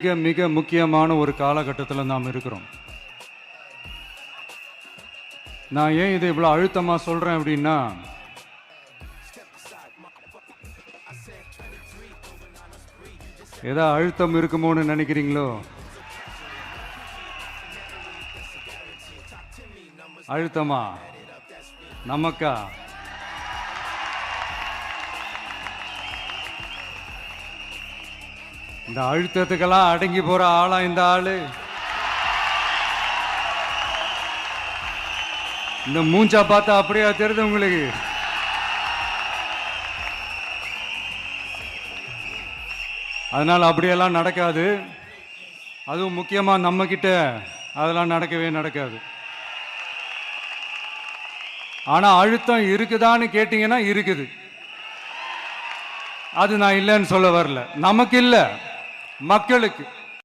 மிக மிக முக்கியமான ஒரு காலகட்டத்தில் நாம் இருக்கிறோம். நான் ஏன் இதை இவ்வளோ அழுத்தமாக சொல்கிறேன் அப்படின்னா, ஏதோ அழுத்தம் இருக்குமோன்னு நினைக்கிறீங்களோ? அழுத்தமா நமக்கா? இந்த அழுத்தத்துக்கெல்லாம் அடங்கி போற ஆளா இந்த ஆளு? இந்த மூஞ்சா பார்த்தா அப்படியா தெரியுது உங்களுக்கு? அதனால அப்படியெல்லாம் நடக்காது. அதுவும் முக்கியமா நம்ம கிட்ட அதெல்லாம் நடக்கவே நடக்காது. ஆனா அழுத்தம் இருக்குதான்னு கேட்டீங்கன்னா இருக்குது. அது நான் இல்லைன்னு சொல்ல வரல. நமக்கு இல்லை, மக்களுக்கு.